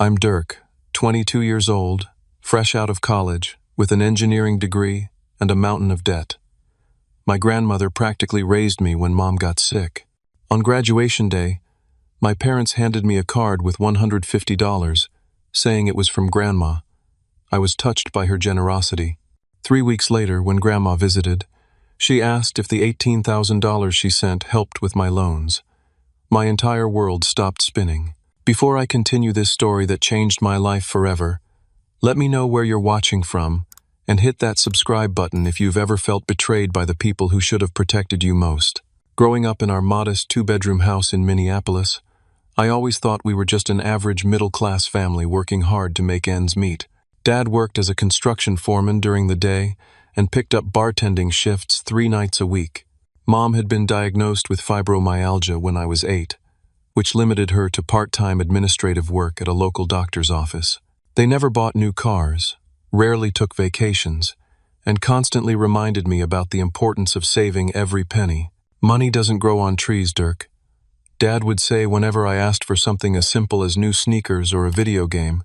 I'm Dirk, 22 years old, fresh out of college, with an engineering degree and a mountain of debt. My grandmother practically raised me when Mom got sick. On graduation day, my parents handed me a card with $150, saying it was from Grandma. I was touched by her generosity. 3 weeks later, when Grandma visited, she asked if the $18,000 she sent helped with my loans. My entire world stopped spinning. Before I continue this story that changed my life forever, let me know where you're watching from, and hit that subscribe button if you've ever felt betrayed by the people who should have protected you most. Growing up in our modest 2-bedroom house in Minneapolis, I always thought we were just an average middle-class family working hard to make ends meet. Dad worked as a construction foreman during the day and picked up bartending shifts 3 nights a week. Mom had been diagnosed with fibromyalgia when I was 8, which limited her to part-time administrative work at a local doctor's office. They never bought new cars, rarely took vacations, and constantly reminded me about the importance of saving every penny. Money doesn't grow on trees, Dirk. Dad would say whenever I asked for something as simple as new sneakers or a video game,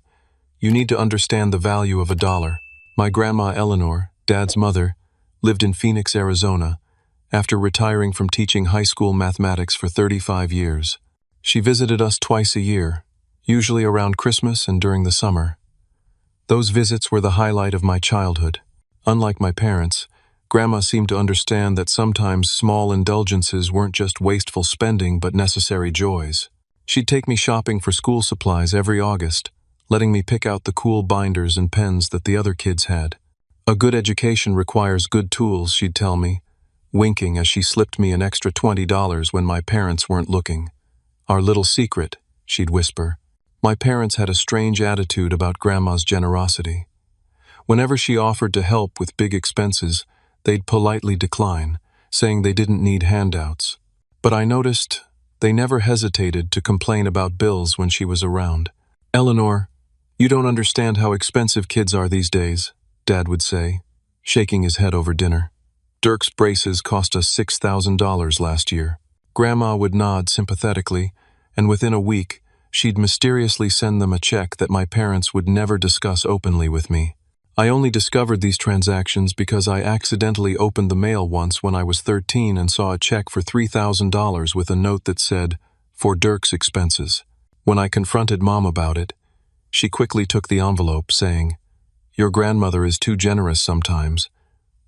you need to understand the value of $1. My grandma Eleanor, Dad's mother, lived in Phoenix, Arizona, after retiring from teaching high school mathematics for 35 years. She visited us twice a year, usually around Christmas and during the summer. Those visits were the highlight of my childhood. Unlike my parents, Grandma seemed to understand that sometimes small indulgences weren't just wasteful spending but necessary joys. She'd take me shopping for school supplies every August, letting me pick out the cool binders and pens that the other kids had. A good education requires good tools, she'd tell me, winking as she slipped me an extra $20 when my parents weren't looking. Our little secret, she'd whisper. My parents had a strange attitude about Grandma's generosity. Whenever she offered to help with big expenses, they'd politely decline, saying they didn't need handouts. But I noticed they never hesitated to complain about bills when she was around. "Eleanor, you don't understand how expensive kids are these days," Dad would say, shaking his head over dinner. "Dirk's braces cost us $6,000 last year." Grandma would nod sympathetically, and within a week, she'd mysteriously send them a check that my parents would never discuss openly with me. I only discovered these transactions because I accidentally opened the mail once when I was 13 and saw a check for $3,000 with a note that said, "For Dirk's expenses." When I confronted Mom about it, she quickly took the envelope, saying, "Your grandmother is too generous sometimes.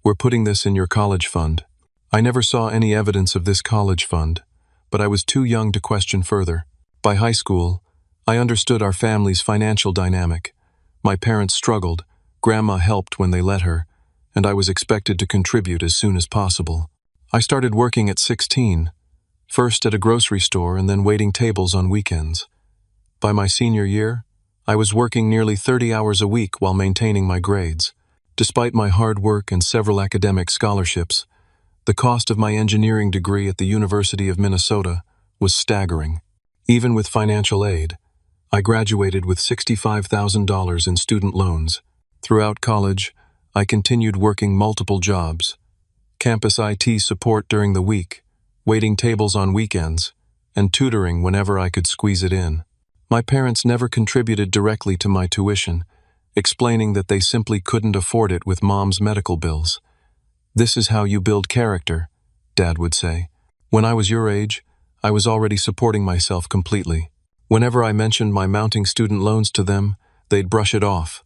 We're putting this in your college fund." I never saw any evidence of this college fund, but I was too young to question further. By high school, I understood our family's financial dynamic. My parents struggled, Grandma helped when they let her, and I was expected to contribute as soon as possible. I started working at 16, first at a grocery store and then waiting tables on weekends. By my senior year, I was working nearly 30 hours a week while maintaining my grades. Despite my hard work and several academic scholarships, the cost of my engineering degree at the University of Minnesota was staggering. Even with financial aid, I graduated with $65,000 in student loans. Throughout college, I continued working multiple jobs: campus IT support during the week, waiting tables on weekends, and tutoring whenever I could squeeze it in. My parents never contributed directly to my tuition, explaining that they simply couldn't afford it with Mom's medical bills. "This is how you build character," Dad would say. When I was your age, I was already supporting myself completely. Whenever I mentioned my mounting student loans to them, they'd brush it off.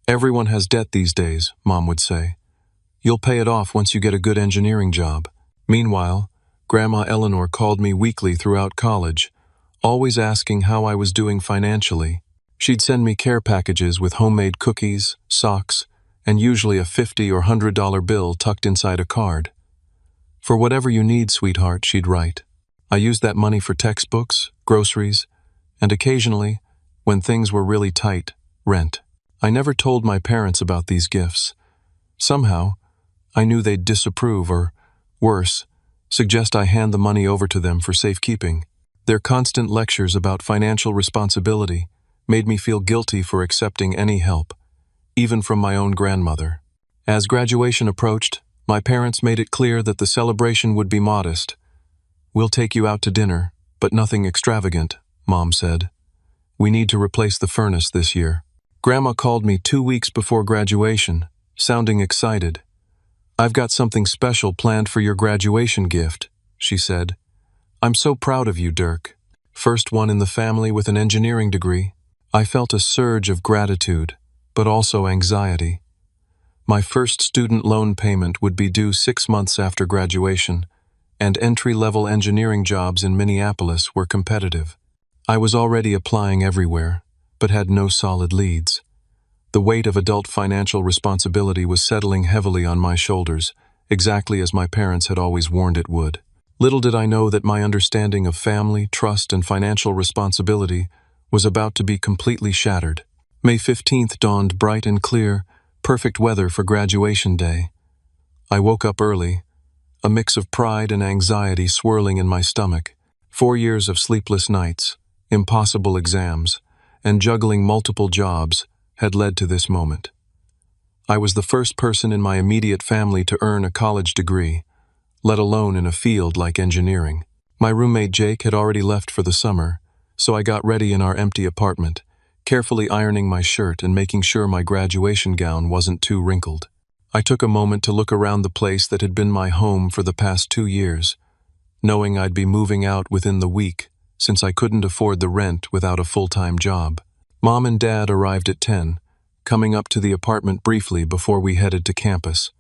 "Everyone has debt these days," Mom would say. "You'll pay it off once you get a good engineering job." Meanwhile, Grandma Eleanor called me weekly throughout college, always asking how I was doing financially. She'd send me care packages with homemade cookies, socks, and usually a $50 or $100 bill tucked inside a card. "For whatever you need, sweetheart," she'd write. I used that money for textbooks, groceries, and occasionally, when things were really tight, rent. I never told my parents about these gifts. Somehow, I knew they'd disapprove or, worse, suggest I hand the money over to them for safekeeping. Their constant lectures about financial responsibility made me feel guilty for accepting any help, even from my own grandmother. As graduation approached, my parents made it clear that the celebration would be modest. "We'll take you out to dinner, but nothing extravagant," Mom said. We need to replace the furnace this year. Grandma called me 2 weeks before graduation, sounding excited. I've got something special planned for your graduation gift, she said. I'm so proud of you, Dirk. First one in the family with an engineering degree. I felt a surge of gratitude, but also anxiety. My first student loan payment would be due 6 months after graduation, and entry-level engineering jobs in Minneapolis were competitive. I was already applying everywhere, but had no solid leads. The weight of adult financial responsibility was settling heavily on my shoulders, exactly as my parents had always warned it would. Little did I know that my understanding of family, trust, and financial responsibility was about to be completely shattered. May 15th dawned bright and clear, perfect weather for graduation day. I woke up early, a mix of pride and anxiety swirling in my stomach. 4 years of sleepless nights, impossible exams, and juggling multiple jobs had led to this moment. I was the first person in my immediate family to earn a college degree, let alone in a field like engineering. My roommate Jake had already left for the summer, so I got ready in our empty apartment, carefully ironing my shirt and making sure my graduation gown wasn't too wrinkled. I took a moment to look around the place that had been my home for the past 2 years, knowing I'd be moving out within the week since I couldn't afford the rent without a full-time job. Mom and Dad arrived at 10, coming up to the apartment briefly before we headed to campus.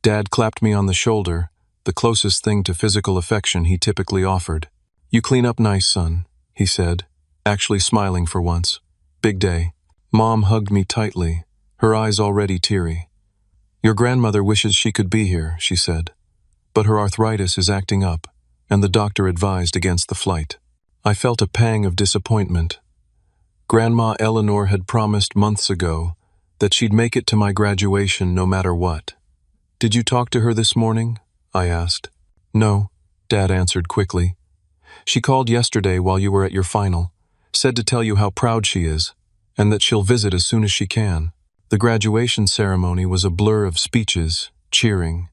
Dad clapped me on the shoulder, the closest thing to physical affection he typically offered. "You clean up nice, son," he said, actually smiling for once. "Big day." Mom hugged me tightly, her eyes already teary. "Your grandmother wishes she could be here," she said, "but her arthritis is acting up, and the doctor advised against the flight." I felt a pang of disappointment. Grandma Eleanor had promised months ago that she'd make it to my graduation no matter what. "Did you talk to her this morning?" I asked. "No," Dad answered quickly. "She called yesterday while you were at your final, said to tell you how proud she is, and that she'll visit as soon as she can." The graduation ceremony was a blur of speeches, cheering,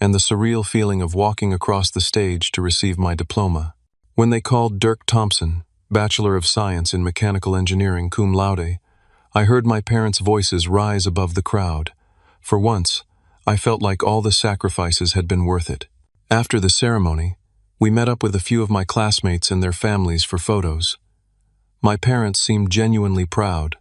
and the surreal feeling of walking across the stage to receive my diploma. When they called Dirk Thompson, Bachelor of Science in Mechanical Engineering cum laude, I heard my parents' voices rise above the crowd. For once, I felt like all the sacrifices had been worth it. After the ceremony, we met up with a few of my classmates and their families for photos. My parents seemed genuinely proud,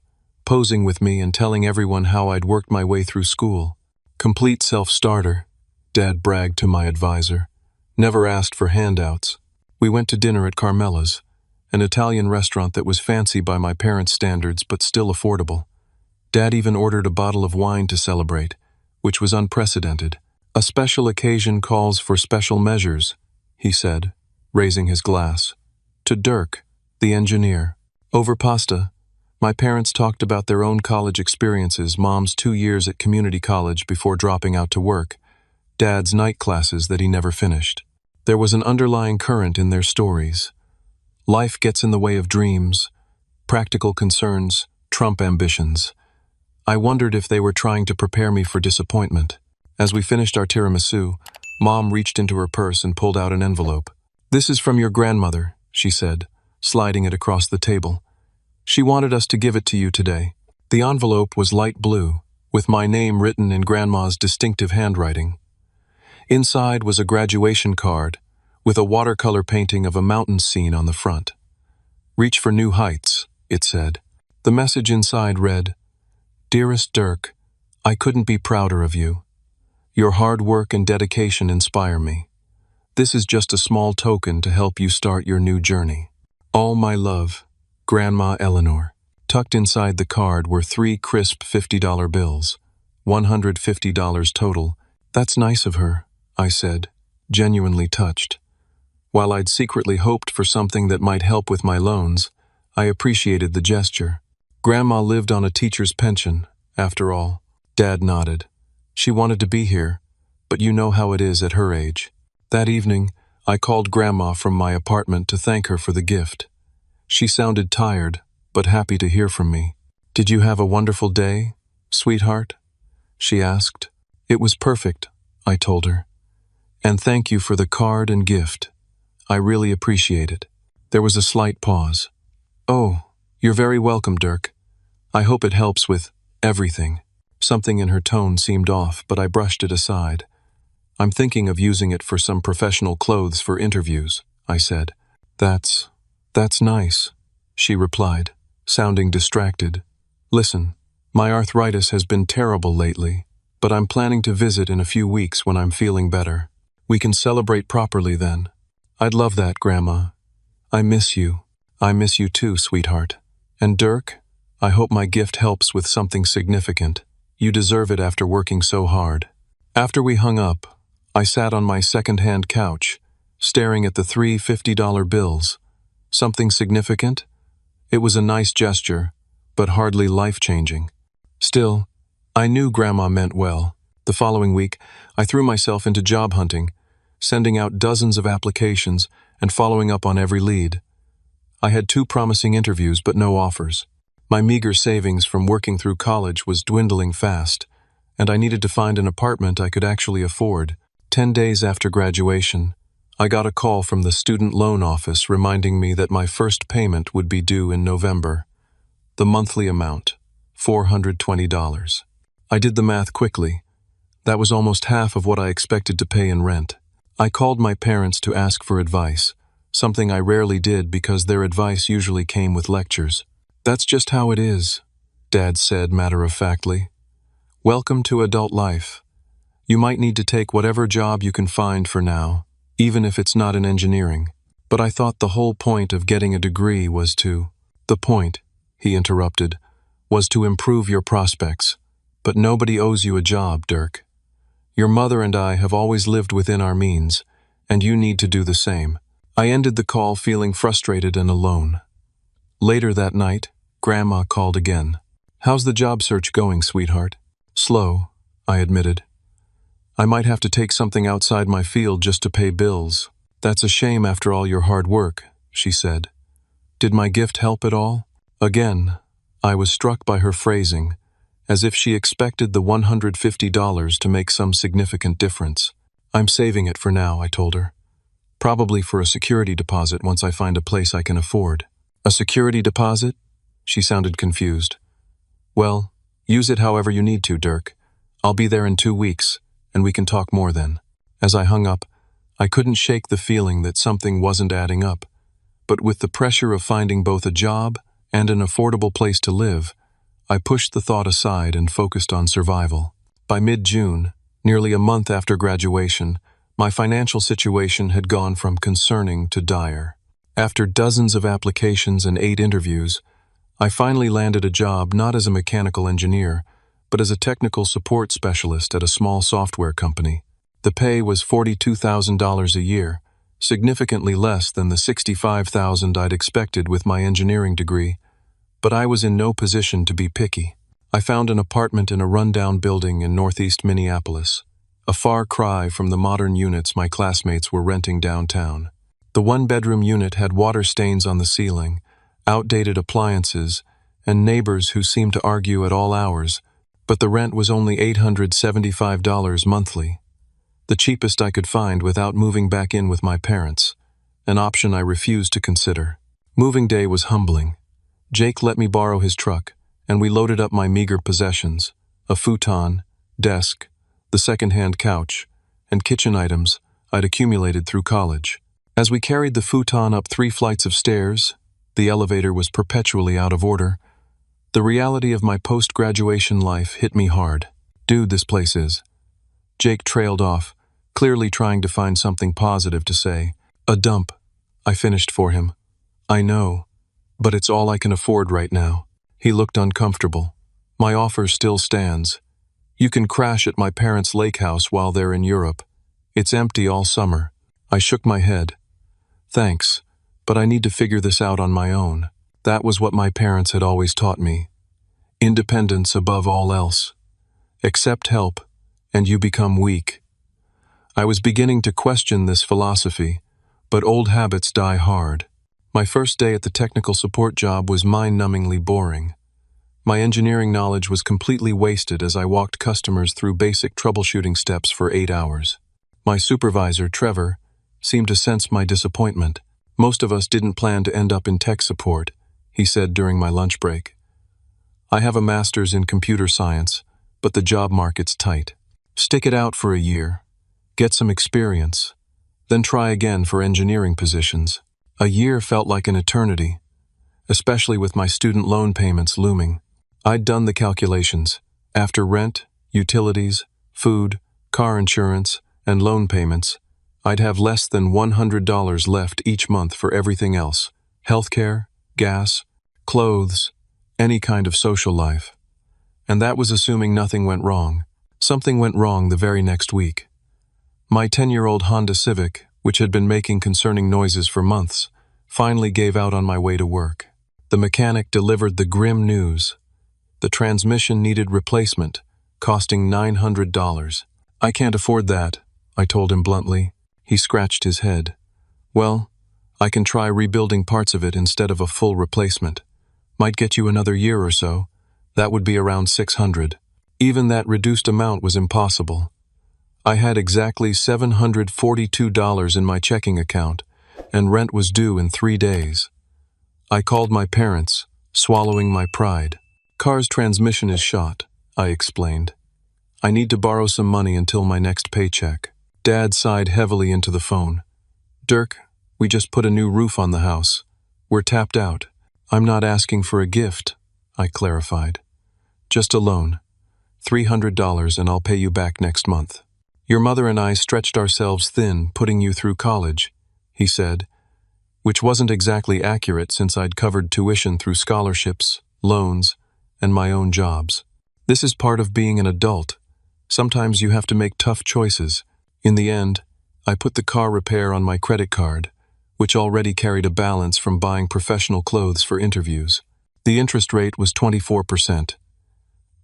posing with me and telling everyone how I'd worked my way through school. "Complete self-starter," Dad bragged to my advisor. "Never asked for handouts." We went to dinner at Carmela's, an Italian restaurant that was fancy by my parents' standards but still affordable. Dad even ordered a bottle of wine to celebrate, which was unprecedented. "A special occasion calls for special measures," he said, raising his glass. To Dirk, the engineer. Over pasta, my parents talked about their own college experiences, Mom's 2 years at community college before dropping out to work, Dad's night classes that he never finished. There was an underlying current in their stories. Life gets in the way of dreams. Practical concerns trump ambitions. I wondered if they were trying to prepare me for disappointment. As we finished our tiramisu, Mom reached into her purse and pulled out an envelope. "This is from your grandmother," she said, sliding it across the table. "She wanted us to give it to you today." The envelope was light blue, with my name written in Grandma's distinctive handwriting. Inside was a graduation card, with a watercolor painting of a mountain scene on the front. "Reach for new heights," it said. The message inside read, "Dearest Dirk, I couldn't be prouder of you. Your hard work and dedication inspire me. This is just a small token to help you start your new journey. All my love, Grandma Eleanor." Tucked inside the card were 3 crisp $50 bills, $150 total. "That's nice of her," I said, genuinely touched. While I'd secretly hoped for something that might help with my loans, I appreciated the gesture. Grandma lived on a teacher's pension, after all. Dad nodded. "She wanted to be here, but you know how it is at her age." That evening, I called Grandma from my apartment to thank her for the gift. She sounded tired, but happy to hear from me. "Did you have a wonderful day, sweetheart?" she asked. "It was perfect," I told her. "And thank you for the card and gift. I really appreciate it." There was a slight pause. "Oh, You're very welcome, Dirk. I hope it helps with everything. Something in her tone seemed off, but I brushed it aside. I'm thinking of using it for some professional clothes for interviews, I said. That's nice, she replied, sounding distracted. Listen, my arthritis has been terrible lately, but I'm planning to visit in a few weeks when I'm feeling better. We can celebrate properly then. I'd love that, Grandma. I miss you. I miss you too, sweetheart. And Dirk, I hope my gift helps with something significant. You deserve it after working so hard. After we hung up, I sat on my second-hand couch, staring at the three $50 bills. Something significant? It was a nice gesture, but hardly life-changing. Still, I knew Grandma meant well. The following week, I threw myself into job hunting, sending out dozens of applications and following up on every lead. I had 2 promising interviews but no offers. My meager savings from working through college was dwindling fast, and I needed to find an apartment I could actually afford. 10 days after graduation, I got a call from the student loan office reminding me that my first payment would be due in November. The monthly amount, $420. I did the math quickly. That was almost half of what I expected to pay in rent. I called my parents to ask for advice, something I rarely did because their advice usually came with lectures. That's just how it is, Dad said matter-of-factly. Welcome to adult life. You might need to take whatever job you can find for now, even if it's not in engineering. But I thought the whole point of getting a degree was to— The point, he interrupted, was to improve your prospects. But nobody owes you a job, Dirk. Your mother and I have always lived within our means, and you need to do the same. I ended the call feeling frustrated and alone. Later that night, Grandma called again. How's the job search going, sweetheart? Slow, I admitted. I might have to take something outside my field just to pay bills. That's a shame after all your hard work, she said. Did my gift help at all? Again, I was struck by her phrasing, as if she expected the $150 to make some significant difference. I'm saving it for now, I told her. Probably for a security deposit once I find a place I can afford. A security deposit? She sounded confused. Well, use it however you need to, Dirk. I'll be there in 2 weeks, and we can talk more then. As I hung up, I couldn't shake the feeling that something wasn't adding up. But with the pressure of finding both a job and an affordable place to live, I pushed the thought aside and focused on survival. By mid-June, nearly a month after graduation, my financial situation had gone from concerning to dire. After dozens of applications and 8 interviews, I finally landed a job not as a mechanical engineer, but as a technical support specialist at a small software company. The pay was $42,000 a year, significantly less than the $65,000 I'd expected with my engineering degree, but I was in no position to be picky. I found an apartment in a rundown building in northeast Minneapolis, a far cry from the modern units my classmates were renting downtown. The 1-bedroom unit had water stains on the ceiling, outdated appliances, and neighbors who seemed to argue at all hours, but the rent was only $875 monthly, the cheapest I could find without moving back in with my parents, an option I refused to consider. Moving day was humbling. Jake let me borrow his truck, and we loaded up my meager possessions, a futon, desk, the second-hand couch, and kitchen items I'd accumulated through college. As we carried the futon up 3 flights of stairs, the elevator was perpetually out of order. The reality of my post-graduation life hit me hard. Dude, this place is. Jake trailed off, clearly trying to find something positive to say. A dump, I finished for him. I know, but it's all I can afford right now. He looked uncomfortable. My offer still stands. You can crash at my parents' lake house while they're in Europe. It's empty all summer. I shook my head. Thanks, but I need to figure this out on my own. That was what my parents had always taught me. Independence above all else. Accept help, and you become weak. I was beginning to question this philosophy, but old habits die hard. My first day at the technical support job was mind-numbingly boring. My engineering knowledge was completely wasted as I walked customers through basic troubleshooting steps for 8 hours. My supervisor, Trevor, seemed to sense my disappointment. Most of us didn't plan to end up in tech support, he said during my lunch break. I have a master's in computer science, but the job market's tight. Stick it out for a year, get some experience, then try again for engineering positions. A year felt like an eternity, especially with my student loan payments looming. I'd done the calculations. After rent, utilities, food, car insurance, and loan payments, I'd have less than $100 left each month for everything else: healthcare, gas, clothes, any kind of social life. And that was assuming nothing went wrong. Something went wrong the very next week. My 10-year-old Honda Civic, which had been making concerning noises for months, finally gave out on my way to work. The mechanic delivered the grim news. The transmission needed replacement, costing $900. I can't afford that, I told him bluntly. He scratched his head. Well, I can try rebuilding parts of it instead of a full replacement. Might get you another year or so. That would be around $600. Even that reduced amount was impossible. I had exactly $742 in my checking account, and rent was due in 3 days. I called my parents, swallowing my pride. Car's transmission is shot, I explained. I need to borrow some money until my next paycheck. Dad sighed heavily into the phone. Dirk, we just put a new roof on the house. We're tapped out. I'm not asking for a gift, I clarified. Just a loan. $300 and I'll pay you back next month. Your mother and I stretched ourselves thin putting you through college, he said, which wasn't exactly accurate since I'd covered tuition through scholarships, loans, and my own jobs. This is part of being an adult. Sometimes you have to make tough choices. In the end, I put the car repair on my credit card, which already carried a balance from buying professional clothes for interviews. The interest rate was 24%.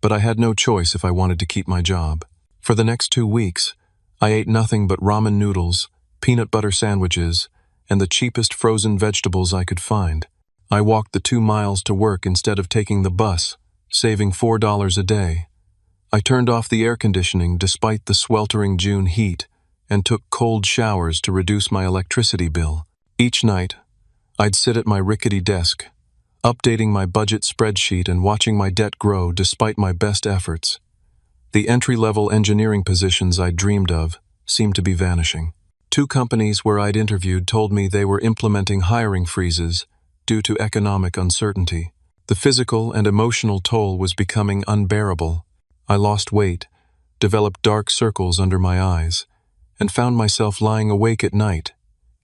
But I had no choice if I wanted to keep my job. For the next 2 weeks, I ate nothing but ramen noodles, peanut butter sandwiches, and the cheapest frozen vegetables I could find. I walked the 2 miles to work instead of taking the bus, saving $4 a day. I turned off the air conditioning despite the sweltering June heat and took cold showers to reduce my electricity bill. Each night, I'd sit at my rickety desk, updating my budget spreadsheet and watching my debt grow despite my best efforts. The entry-level engineering positions I'd dreamed of seemed to be vanishing. 2 companies where I'd interviewed told me they were implementing hiring freezes due to economic uncertainty. The physical and emotional toll was becoming unbearable. I lost weight, developed dark circles under my eyes, and found myself lying awake at night,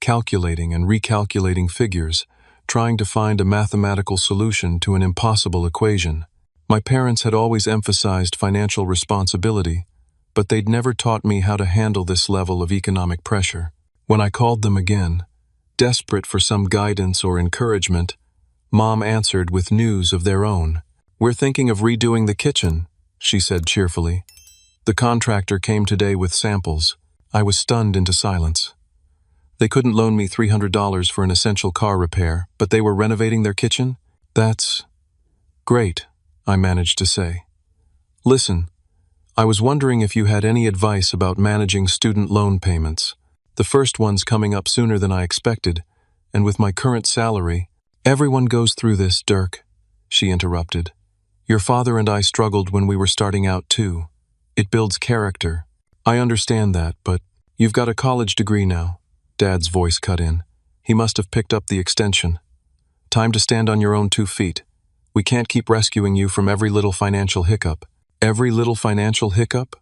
calculating and recalculating figures, trying to find a mathematical solution to an impossible equation. My parents had always emphasized financial responsibility, but they'd never taught me how to handle this level of economic pressure. When I called them again, desperate for some guidance or encouragement, Mom answered with news of their own. We're thinking of redoing the kitchen, she said cheerfully. The contractor came today with samples. I was stunned into silence. They couldn't loan me $300 for an essential car repair, but they were renovating their kitchen? That's great, I managed to say. Listen, I was wondering if you had any advice about managing student loan payments. The first one's coming up sooner than I expected, and with my current salary, everyone goes through this, Dirk, she interrupted. Your father and I struggled when we were starting out too. It builds character. I understand that, but you've got a college degree now. Dad's voice cut in. He must have picked up the extension. Time to stand on your own 2 feet. We can't keep rescuing you from every little financial hiccup. Every little financial hiccup?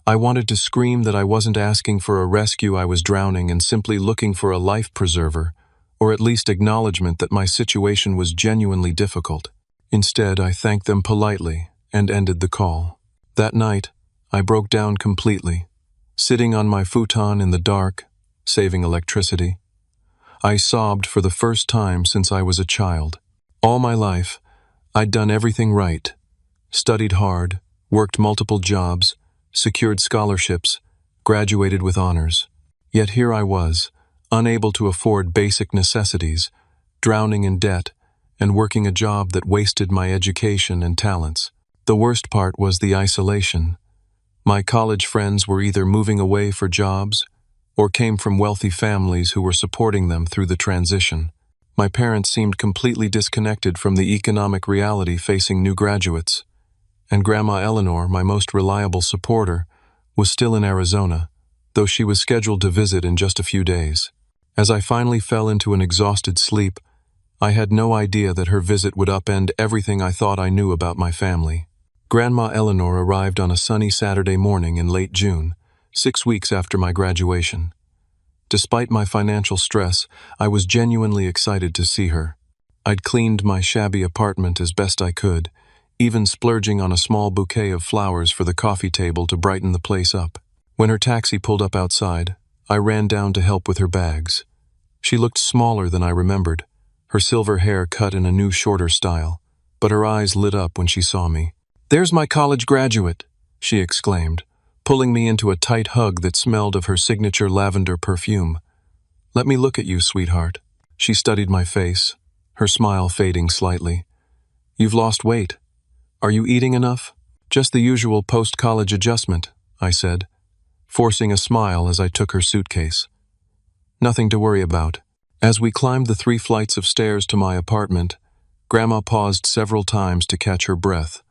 I wanted to scream that I wasn't asking for a rescue, I was drowning and simply looking for a life preserver, or at least acknowledgement that my situation was genuinely difficult. Instead, I thanked them politely and ended the call. That night, I broke down completely, sitting on my futon in the dark, saving electricity. I sobbed for the first time since I was a child. All my life, I'd done everything right, studied hard, worked multiple jobs, secured scholarships, graduated with honors. Yet here I was, unable to afford basic necessities, drowning in debt, and working a job that wasted my education and talents. The worst part was the isolation. My college friends were either moving away for jobs or came from wealthy families who were supporting them through the transition. My parents seemed completely disconnected from the economic reality facing new graduates, and Grandma Eleanor, my most reliable supporter, was still in Arizona, though she was scheduled to visit in just a few days. As I finally fell into an exhausted sleep, I had no idea that her visit would upend everything I thought I knew about my family. Grandma Eleanor arrived on a sunny Saturday morning in late June, 6 weeks after my graduation. Despite my financial stress, I was genuinely excited to see her. I'd cleaned my shabby apartment as best I could, even splurging on a small bouquet of flowers for the coffee table to brighten the place up. When her taxi pulled up outside, I ran down to help with her bags. She looked smaller than I remembered, her silver hair cut in a new shorter style, but her eyes lit up when she saw me. "There's my college graduate," she exclaimed, pulling me into a tight hug that smelled of her signature lavender perfume. "Let me look at you, sweetheart." She studied my face, her smile fading slightly. "You've lost weight. Are you eating enough?" "Just the usual post-college adjustment," I said, forcing a smile as I took her suitcase. "Nothing to worry about." As we climbed the 3 flights of stairs to my apartment, Grandma paused several times to catch her breath,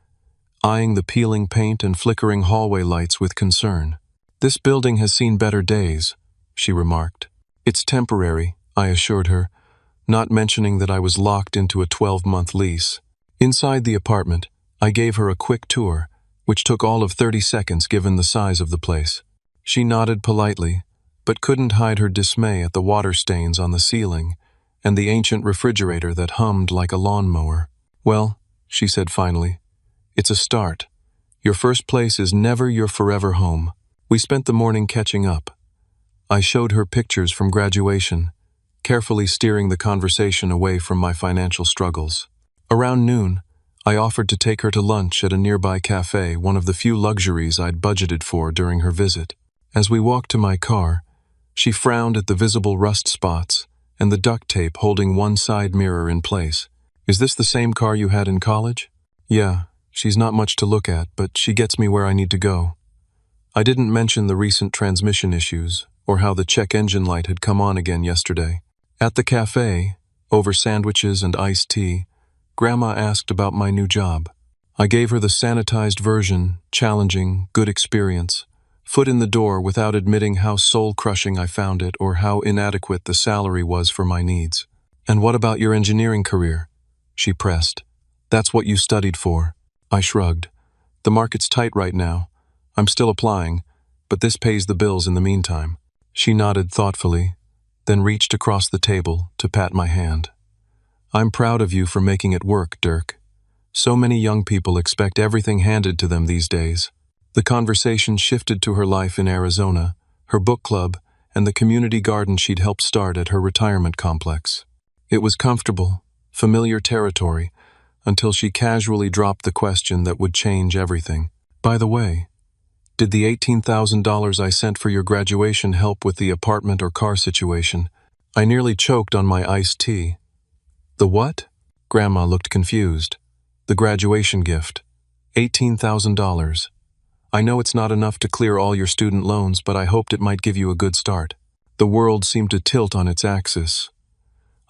eyeing the peeling paint and flickering hallway lights with concern. "This building has seen better days," she remarked. "It's temporary," I assured her, not mentioning that I was locked into a 12-month lease. Inside the apartment, I gave her a quick tour, which took all of 30 seconds given the size of the place. She nodded politely, but couldn't hide her dismay at the water stains on the ceiling and the ancient refrigerator that hummed like a lawnmower. "Well," she said finally, "it's a start. Your first place is never your forever home." We spent the morning catching up. I showed her pictures from graduation, carefully steering the conversation away from my financial struggles. Around noon, I offered to take her to lunch at a nearby cafe, one of the few luxuries I'd budgeted for during her visit. As we walked to my car, she frowned at the visible rust spots and the duct tape holding one side mirror in place. "Is this the same car you had in college?" "Yeah, she's not much to look at, but she gets me where I need to go." I didn't mention the recent transmission issues or how the check engine light had come on again yesterday. At the cafe, over sandwiches and iced tea, Grandma asked about my new job. I gave her the sanitized version, challenging, good experience, foot in the door without admitting how soul-crushing I found it or how inadequate the salary was for my needs. "And what about your engineering career?" she pressed. "That's what you studied for." I shrugged. "The market's tight right now. I'm still applying, but this pays the bills in the meantime." She nodded thoughtfully, then reached across the table to pat my hand. "I'm proud of you for making it work, Dirk. So many young people expect everything handed to them these days." The conversation shifted to her life in Arizona, her book club, and the community garden she'd helped start at her retirement complex. It was comfortable, familiar territory, until she casually dropped the question that would change everything. "By the way, did the $18,000 I sent for your graduation help with the apartment or car situation?" I nearly choked on my iced tea. "The what?" Grandma looked confused. "The graduation gift. $18,000. I know it's not enough to clear all your student loans, but I hoped it might give you a good start." The world seemed to tilt on its axis.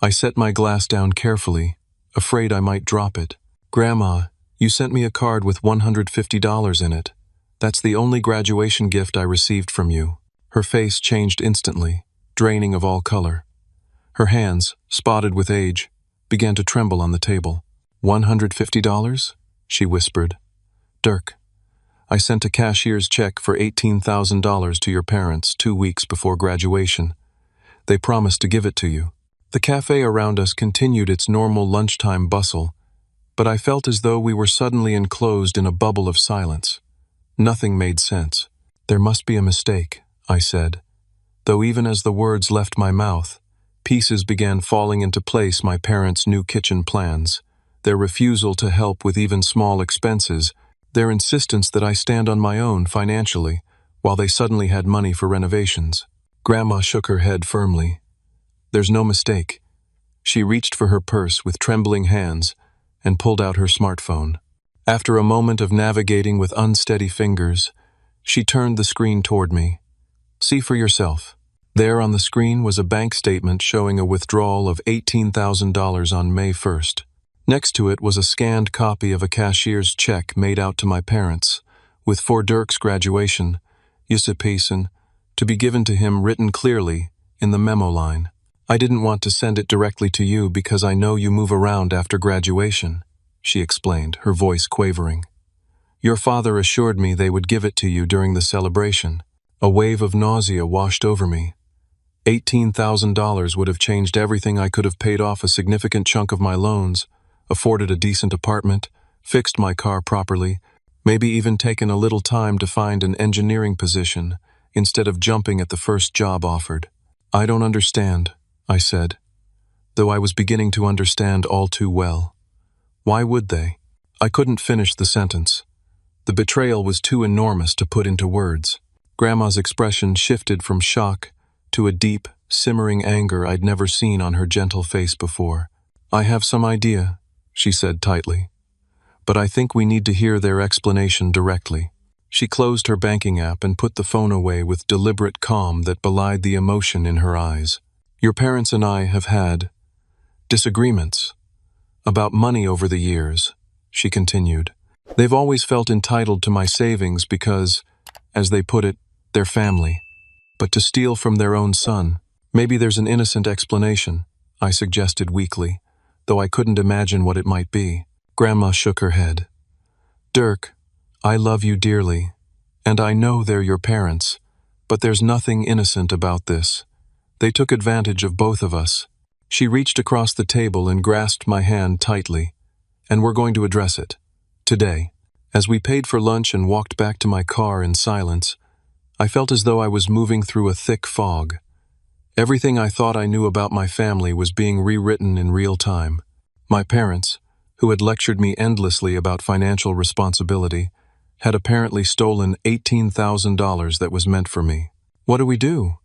I set my glass down carefully, afraid I might drop it. "Grandma, you sent me a card with $150 in it. That's the only graduation gift I received from you." Her face changed instantly, draining of all color. Her hands, spotted with age, began to tremble on the table. $150? She whispered. "Dirk, I sent a cashier's check for $18,000 to your parents 2 weeks before graduation. They promised to give it to you." The cafe around us continued its normal lunchtime bustle, but I felt as though we were suddenly enclosed in a bubble of silence. Nothing made sense. "There must be a mistake," I said, though even as the words left my mouth, pieces began falling into place. My parents' new kitchen plans, their refusal to help with even small expenses, their insistence that I stand on my own financially, while they suddenly had money for renovations. Grandma shook her head firmly. "There's no mistake." She reached for her purse with trembling hands and pulled out her smartphone. After a moment of navigating with unsteady fingers, she turned the screen toward me. "See for yourself." There on the screen was a bank statement showing a withdrawal of $18,000 on May 1st. Next to it was a scanned copy of a cashier's check made out to my parents, with for Dirk's graduation, Yusupisen, to be given to him written clearly in the memo line. I didn't want to send it directly to you because I know you move around after graduation, she explained, her voice quavering. Your father assured me they would give it to you during the celebration. A wave of nausea washed over me. $18,000 would have changed everything. I could have paid off a significant chunk of my loans, afforded a decent apartment, fixed my car properly, maybe even taken a little time to find an engineering position instead of jumping at the first job offered. I don't understand, I said, though I was beginning to understand all too well. Why would they? I couldn't finish the sentence. The betrayal was too enormous to put into words. Grandma's expression shifted from shock to a deep, simmering anger I'd never seen on her gentle face before. I have some idea, she said tightly, but I think we need to hear their explanation directly. She closed her banking app and put the phone away with deliberate calm that belied the emotion in her eyes. Your parents and I have had disagreements about money over the years, she continued. They've always felt entitled to my savings because, as they put it, they're family. But to steal from their own son, maybe there's an innocent explanation, I suggested weakly, though I couldn't imagine what it might be. Grandma shook her head. Dirk, I love you dearly, and I know they're your parents, but there's nothing innocent about this. They took advantage of both of us. She reached across the table and grasped my hand tightly, and we're going to address it. Today, as we paid for lunch and walked back to my car in silence, I felt as though I was moving through a thick fog. Everything I thought I knew about my family was being rewritten in real time. My parents, who had lectured me endlessly about financial responsibility, had apparently stolen $18,000 that was meant for me. What do we do?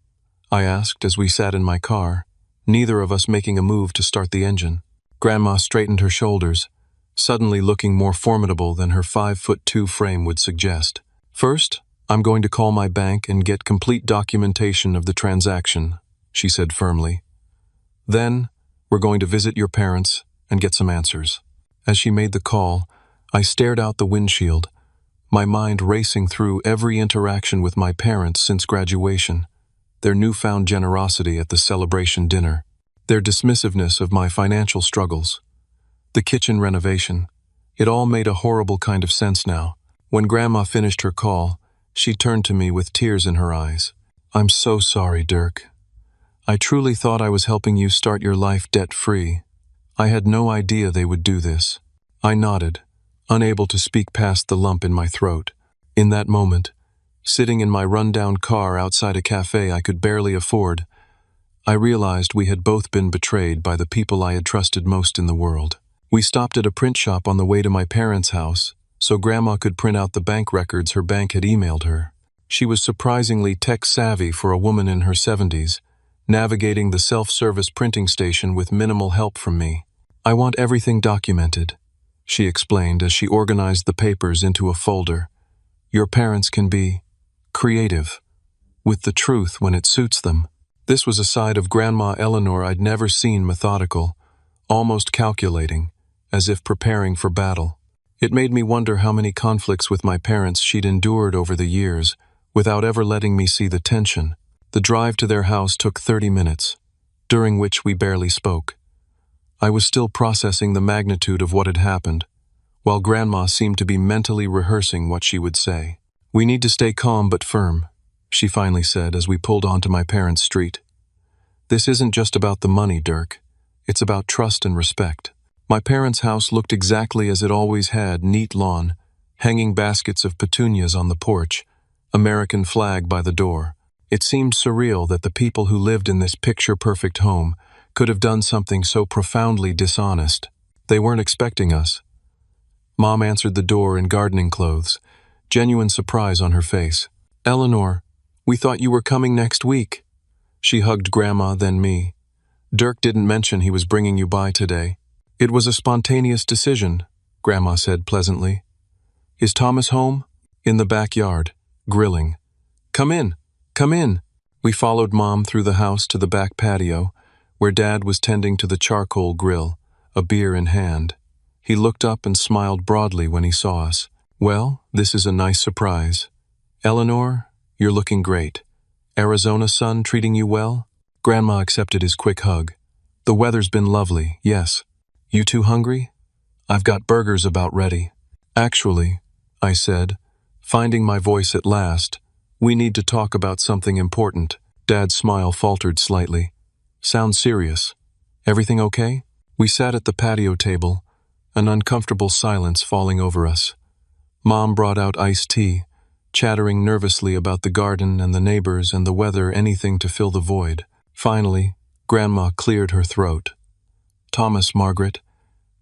I asked as we sat in my car, neither of us making a move to start the engine. Grandma straightened her shoulders, suddenly looking more formidable than her 5'2" frame would suggest. First, I'm going to call my bank and get complete documentation of the transaction, she said firmly. Then, we're going to visit your parents and get some answers. As she made the call, I stared out the windshield, my mind racing through every interaction with my parents since graduation, their newfound generosity at the celebration dinner, their dismissiveness of my financial struggles, the kitchen renovation. It all made a horrible kind of sense now. When Grandma finished her call, she turned to me with tears in her eyes. I'm so sorry, Dirk. I truly thought I was helping you start your life debt-free. I had no idea they would do this. I nodded, unable to speak past the lump in my throat. In that moment, sitting in my run-down car outside a cafe I could barely afford, I realized we had both been betrayed by the people I had trusted most in the world. We stopped at a print shop on the way to my parents' house, so Grandma could print out the bank records her bank had emailed her. She was surprisingly tech-savvy for a woman in her 70s, navigating the self-service printing station with minimal help from me. I want everything documented, she explained as she organized the papers into a folder. Your parents can be creative, with the truth when it suits them. This was a side of Grandma Eleanor I'd never seen, methodical, almost calculating, as if preparing for battle. It made me wonder how many conflicts with my parents she'd endured over the years, without ever letting me see the tension. The drive to their house took 30 minutes, during which we barely spoke. I was still processing the magnitude of what had happened, while Grandma seemed to be mentally rehearsing what she would say. We need to stay calm but firm, she finally said as we pulled onto my parents' street. This isn't just about the money, Dirk. It's about trust and respect. My parents' house looked exactly as it always had, neat lawn, hanging baskets of petunias on the porch, American flag by the door. It seemed surreal that the people who lived in this picture-perfect home could have done something so profoundly dishonest. They weren't expecting us. Mom answered the door in gardening clothes, genuine surprise on her face. Eleanor, we thought you were coming next week. She hugged Grandma, then me. Dirk didn't mention he was bringing you by today. It was a spontaneous decision, Grandma said pleasantly. Is Thomas home? In the backyard, grilling. Come in, come in. We followed Mom through the house to the back patio, where Dad was tending to the charcoal grill, a beer in hand. He looked up and smiled broadly when he saw us. "Well, this is a nice surprise. Eleanor, you're looking great. Arizona sun treating you well?" Grandma accepted his quick hug. "The weather's been lovely, yes. You two hungry? I've got burgers about ready." "Actually," I said, finding my voice at last, "we need to talk about something important." Dad's smile faltered slightly. "Sounds serious. Everything okay?" We sat at the patio table, an uncomfortable silence falling over us. Mom brought out iced tea, chattering nervously about the garden and the neighbors and the weather, anything to fill the void. Finally, Grandma cleared her throat. "Thomas, Margaret,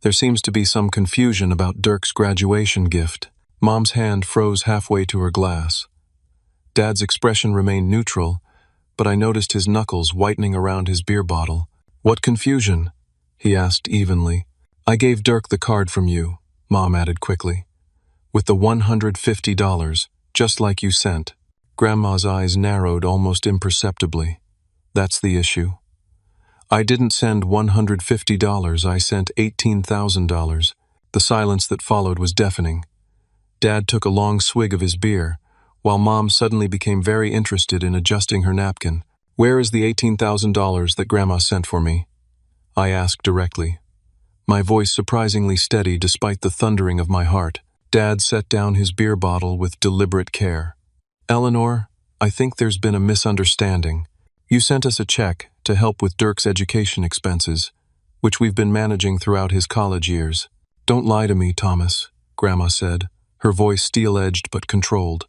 there seems to be some confusion about Dirk's graduation gift." Mom's hand froze halfway to her glass. Dad's expression remained neutral, but I noticed his knuckles whitening around his beer bottle. "What confusion?" he asked evenly. "I gave Dirk the card from you," Mom added quickly, "with the $150, just like you sent." Grandma's eyes narrowed almost imperceptibly. "That's the issue. I didn't send $150, I sent $18,000. The silence that followed was deafening. Dad took a long swig of his beer, while Mom suddenly became very interested in adjusting her napkin. "Where is the $18,000 that Grandma sent for me?" I asked directly, my voice surprisingly steady despite the thundering of my heart. Dad set down his beer bottle with deliberate care. "Eleanor, I think there's been a misunderstanding. You sent us a check to help with Dirk's education expenses, which we've been managing throughout his college years." "Don't lie to me, Thomas," Grandma said, her voice steel-edged but controlled.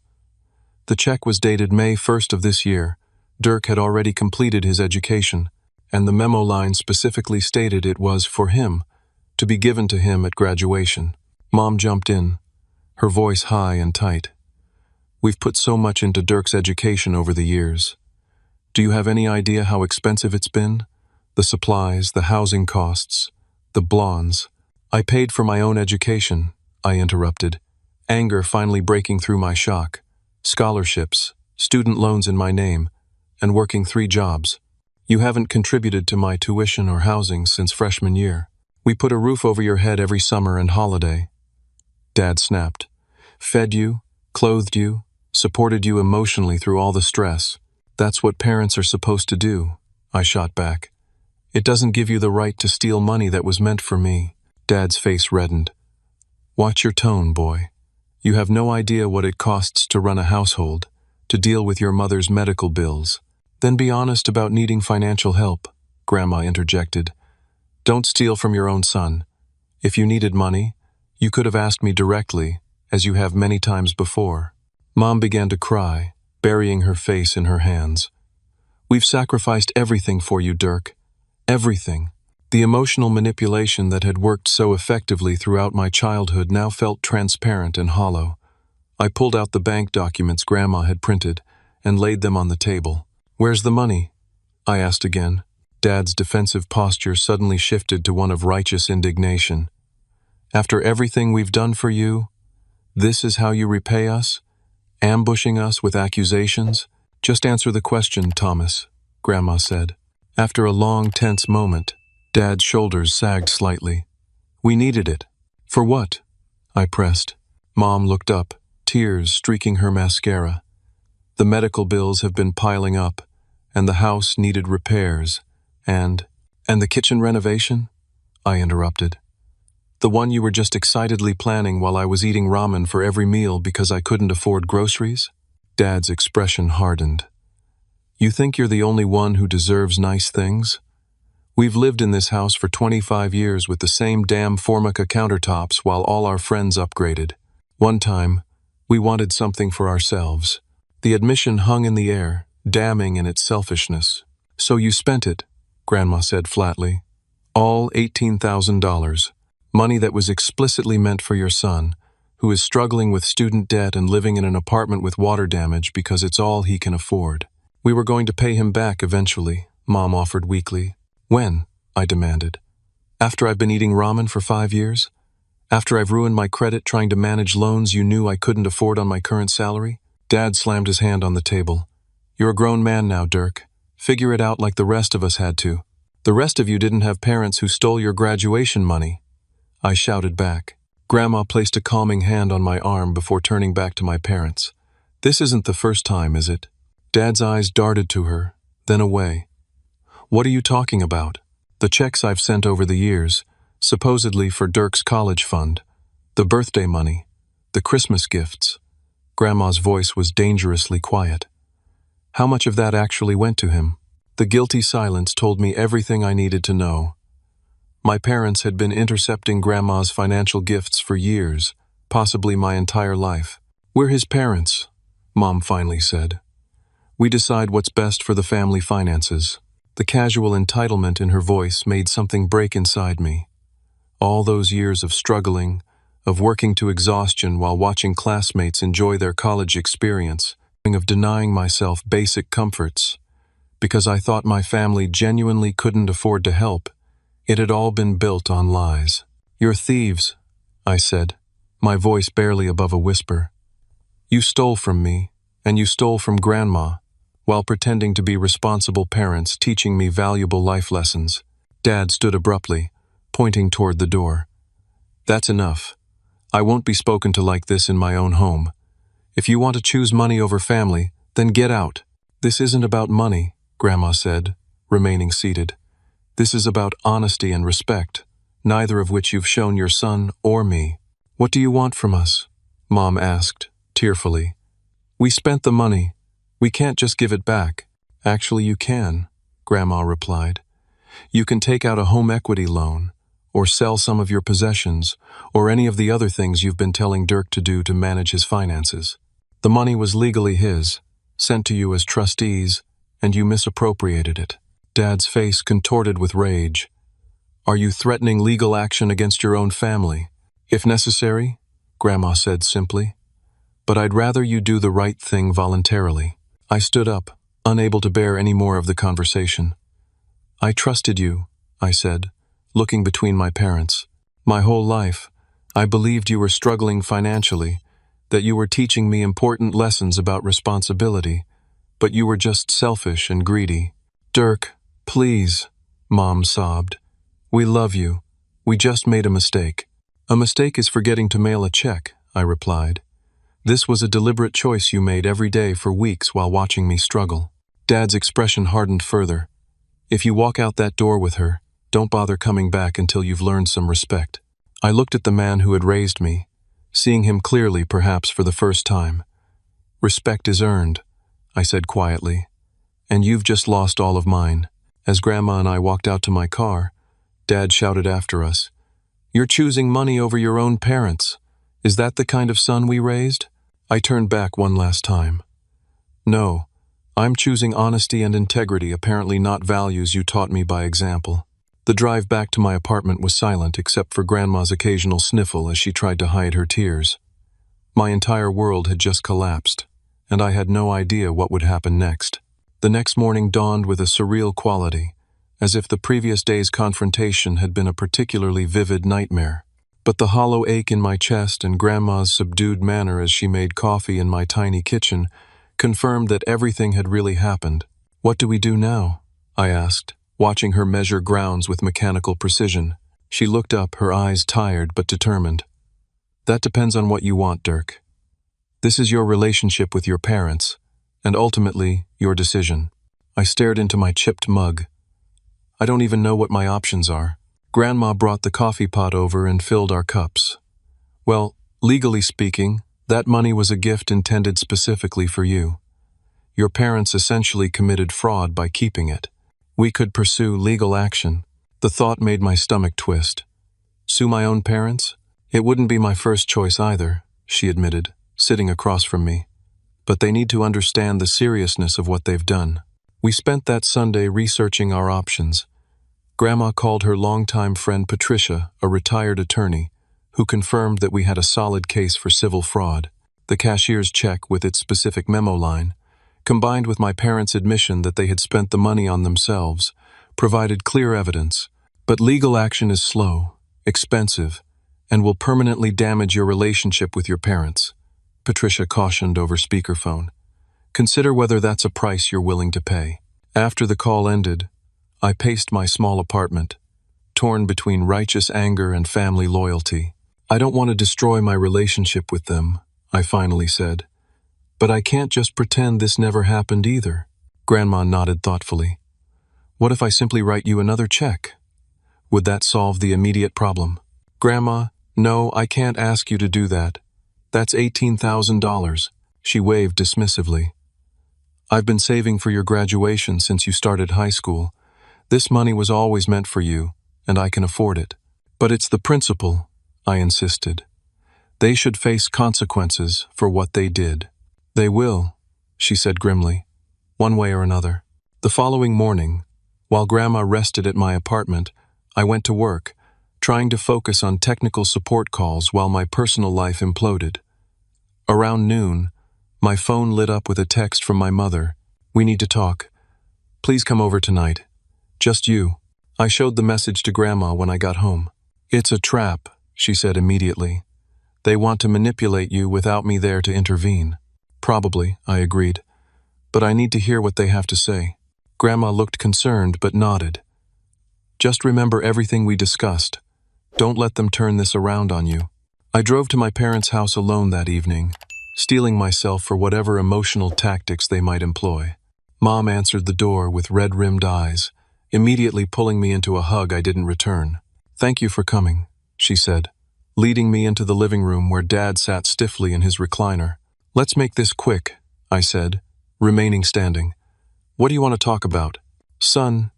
"The check was dated May 1st of this year. Dirk had already completed his education, and the memo line specifically stated it was for him, to be given to him at graduation." Mom jumped in, her voice high and tight. "We've put so much into Dirk's education over the years. Do you have any idea how expensive it's been? The supplies, the housing costs, the blondes." "I paid for my own education," I interrupted, anger finally breaking through my shock. "Scholarships, student loans in my name, and working 3 jobs. You haven't contributed to my tuition or housing since freshman year. We put a roof over your head every summer and holiday." Dad snapped. "Fed you, clothed you, supported you emotionally through all the stress. That's what parents are supposed to do," I shot back. "It doesn't give you the right to steal money that was meant for me." Dad's face reddened. "Watch your tone, boy. You have no idea what it costs to run a household, to deal with your mother's medical bills. Then be honest about needing financial help," Grandma interjected. "Don't steal from your own son. If you needed money, you could have asked me directly, as you have many times before." Mom began to cry, burying her face in her hands. "We've sacrificed everything for you, Dirk. Everything." The emotional manipulation that had worked so effectively throughout my childhood now felt transparent and hollow. I pulled out the bank documents Grandma had printed and laid them on the table. "Where's the money?" I asked again. Dad's defensive posture suddenly shifted to one of righteous indignation. "After everything we've done for you, this is how you repay us? Ambushing us with accusations?" "Just answer the question, Thomas," Grandma said. After a long, tense moment, Dad's shoulders sagged slightly. "We needed it." "For what?" I pressed. Mom looked up, tears streaking her mascara. "The medical bills have been piling up, and the house needed repairs, and the kitchen renovation?" I interrupted. "The one you were just excitedly planning while I was eating ramen for every meal because I couldn't afford groceries?" Dad's expression hardened. "You think you're the only one who deserves nice things? We've lived in this house for 25 years with the same damn Formica countertops while all our friends upgraded. One time, we wanted something for ourselves." The admission hung in the air, damning in its selfishness. "So you spent it," Grandma said flatly. "All $18,000. Money that was explicitly meant for your son, who is struggling with student debt and living in an apartment with water damage because it's all he can afford." "We were going to pay him back eventually," Mom offered weakly. "When?" I demanded. "After I've been eating ramen for 5 years? After I've ruined my credit trying to manage loans you knew I couldn't afford on my current salary?" Dad slammed his hand on the table. You're a grown man now, Dirk. Figure it out like the rest of us had to. The rest of you didn't have parents who stole your graduation money. I shouted back. Grandma placed a calming hand on my arm before turning back to my parents. This isn't the first time, is it? Dad's eyes darted to her, then away. What are you talking about? The checks I've sent over the years, supposedly for Dirk's college fund, the birthday money, the Christmas gifts. Grandma's voice was dangerously quiet. How much of that actually went to him? The guilty silence told me everything I needed to know. My parents had been intercepting Grandma's financial gifts for years, possibly my entire life. We're his parents, Mom finally said. We decide what's best for the family finances. The casual entitlement in her voice made something break inside me. All those years of struggling, of working to exhaustion while watching classmates enjoy their college experience, of denying myself basic comforts, because I thought my family genuinely couldn't afford to help. It had all been built on lies. You're thieves, I said, my voice barely above a whisper. You stole from me, and you stole from Grandma, while pretending to be responsible parents teaching me valuable life lessons. Dad stood abruptly, pointing toward the door. That's enough. I won't be spoken to like this in my own home. If you want to choose money over family, then get out. This isn't about money, Grandma said, remaining seated. This is about honesty and respect, neither of which you've shown your son or me. What do you want from us? Mom asked, tearfully. We spent the money. We can't just give it back. Actually, you can, Grandma replied. You can take out a home equity loan, or sell some of your possessions, or any of the other things you've been telling Dirk to do to manage his finances. The money was legally his, sent to you as trustees, and you misappropriated it. Dad's face contorted with rage. Are you threatening legal action against your own family? If necessary, Grandma said simply. But I'd rather you do the right thing voluntarily. I stood up, unable to bear any more of the conversation. I trusted you, I said, looking between my parents. My whole life, I believed you were struggling financially, that you were teaching me important lessons about responsibility, but you were just selfish and greedy. Dirk, please, Mom sobbed. We love you. We just made a mistake. A mistake is forgetting to mail a check, I replied. This was a deliberate choice you made every day for weeks while watching me struggle. Dad's expression hardened further. If you walk out that door with her, don't bother coming back until you've learned some respect. I looked at the man who had raised me, seeing him clearly perhaps for the first time. Respect is earned, I said quietly, and you've just lost all of mine. As Grandma and I walked out to my car, Dad shouted after us, You're choosing money over your own parents. Is that the kind of son we raised? I turned back one last time. No, I'm choosing honesty and integrity, apparently not values you taught me by example. The drive back to my apartment was silent except for Grandma's occasional sniffle as she tried to hide her tears. My entire world had just collapsed, and I had no idea what would happen next. The next morning dawned with a surreal quality, as if the previous day's confrontation had been a particularly vivid nightmare. But the hollow ache in my chest and Grandma's subdued manner as she made coffee in my tiny kitchen confirmed that everything had really happened. What do we do now? I asked, watching her measure grounds with mechanical precision. She looked up, her eyes tired but determined. That depends on what you want, Dirk. This is your relationship with your parents, and ultimately, your decision. I stared into my chipped mug. I don't even know what my options are. Grandma brought the coffee pot over and filled our cups. Well, legally speaking, that money was a gift intended specifically for you. Your parents essentially committed fraud by keeping it. We could pursue legal action. The thought made my stomach twist. Sue my own parents? It wouldn't be my first choice either, she admitted, sitting across from me. But they need to understand the seriousness of what they've done. We spent that Sunday researching our options. Grandma called her longtime friend Patricia, a retired attorney, who confirmed that we had a solid case for civil fraud. The cashier's check with its specific memo line, combined with my parents' admission that they had spent the money on themselves, provided clear evidence. But legal action is slow, expensive, and will permanently damage your relationship with your parents, Patricia cautioned over speakerphone. Consider whether that's a price you're willing to pay. After the call ended, I paced my small apartment, torn between righteous anger and family loyalty. I don't want to destroy my relationship with them, I finally said. But I can't just pretend this never happened either. Grandma nodded thoughtfully. What if I simply write you another check? Would that solve the immediate problem? Grandma, no, I can't ask you to do that. That's $18,000. She waved dismissively. I've been saving for your graduation since you started high school. This money was always meant for you, and I can afford it. But it's the principle, I insisted. They should face consequences for what they did. They will, she said grimly, one way or another. The following morning, while Grandma rested at my apartment, I went to work, trying to focus on technical support calls while my personal life imploded. Around noon, my phone lit up with a text from my mother. We need to talk. Please come over tonight. Just you. I showed the message to Grandma when I got home. It's a trap, she said immediately. They want to manipulate you without me there to intervene. Probably, I agreed. But I need to hear what they have to say. Grandma looked concerned but nodded. Just remember everything we discussed. Don't let them turn this around on you. I drove to my parents' house alone that evening, steeling myself for whatever emotional tactics they might employ. Mom answered the door with red-rimmed eyes, immediately pulling me into a hug I didn't return. Thank you for coming, she said, leading me into the living room where Dad sat stiffly in his recliner. Let's make this quick, I said, remaining standing. What do you want to talk about? Son,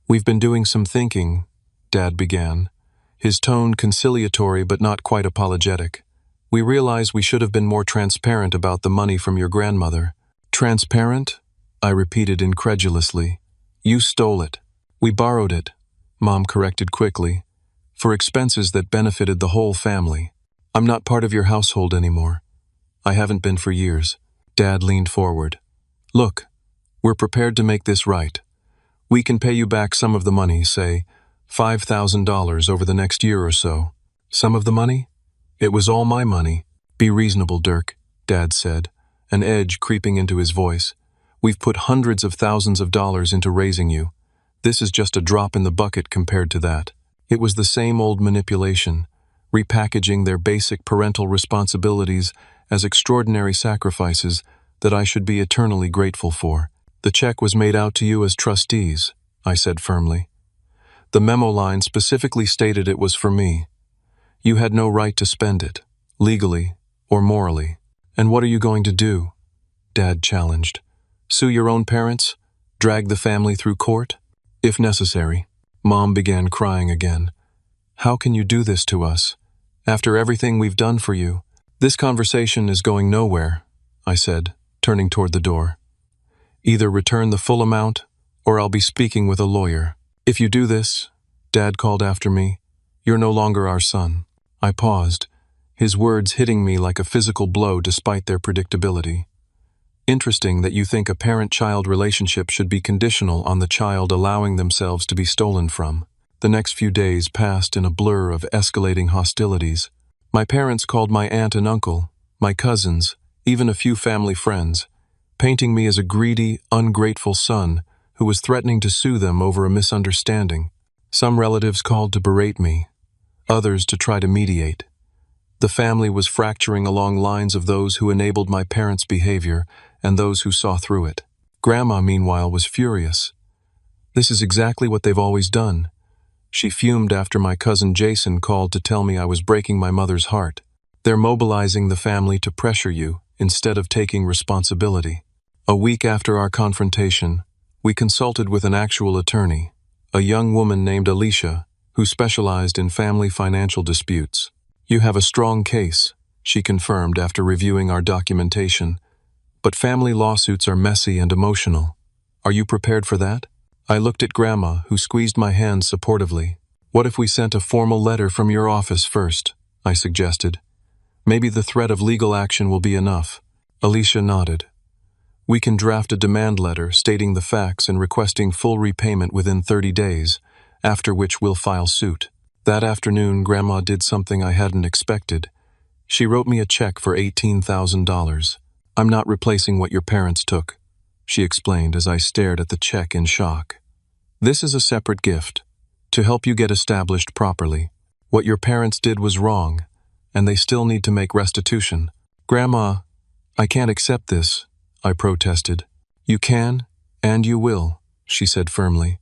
we've been doing some thinking, Dad began, his tone conciliatory but not quite apologetic. We realize we should have been more transparent about the money from your grandmother. Transparent? I repeated incredulously. You stole it. We borrowed it, Mom corrected quickly, for expenses that benefited the whole family. I'm not part of your household anymore. I haven't been for years. Dad leaned forward. Look, we're prepared to make this right. We can pay you back some of the money, say, $5,000 over the next year or so. Some of the money? It was all my money. Be reasonable, Dirk, Dad said, an edge creeping into his voice. We've put hundreds of thousands of dollars into raising you. This is just a drop in the bucket compared to that. It was the same old manipulation, repackaging their basic parental responsibilities as extraordinary sacrifices that I should be eternally grateful for. The check was made out to you as trustees, I said firmly. The memo line specifically stated it was for me. You had no right to spend it, legally or morally. And what are you going to do? Dad challenged. Sue your own parents? Drag the family through court? If necessary. Mom began crying again. How can you do this to us? After everything we've done for you? This conversation is going nowhere, I said, turning toward the door. Either return the full amount, or I'll be speaking with a lawyer. If you do this, Dad called after me, you're no longer our son. I paused, his words hitting me like a physical blow despite their predictability. Interesting that you think a parent-child relationship should be conditional on the child allowing themselves to be stolen from. The next few days passed in a blur of escalating hostilities. My parents called my aunt and uncle, my cousins, even a few family friends, painting me as a greedy, ungrateful son who was threatening to sue them over a misunderstanding. Some relatives called to berate me, others to try to mediate. The family was fracturing along lines of those who enabled my parents' behavior and those who saw through it. Grandma, meanwhile, was furious. This is exactly what they've always done. She fumed after my cousin Jason called to tell me I was breaking my mother's heart. They're mobilizing the family to pressure you instead of taking responsibility. A week after our confrontation, we consulted with an actual attorney, a young woman named Alicia, who specialized in family financial disputes. You have a strong case, she confirmed after reviewing our documentation. But family lawsuits are messy and emotional. Are you prepared for that? I looked at Grandma, who squeezed my hand supportively. What if we sent a formal letter from your office first? I suggested. Maybe the threat of legal action will be enough. Alicia nodded. We can draft a demand letter stating the facts and requesting full repayment within 30 days, after which we'll file suit. That afternoon, Grandma did something I hadn't expected. She wrote me a check for $18,000. I'm not replacing what your parents took, she explained as I stared at the check in shock. This is a separate gift, to help you get established properly. What your parents did was wrong, and they still need to make restitution. Grandma, I can't accept this, I protested. You can, and you will, she said firmly.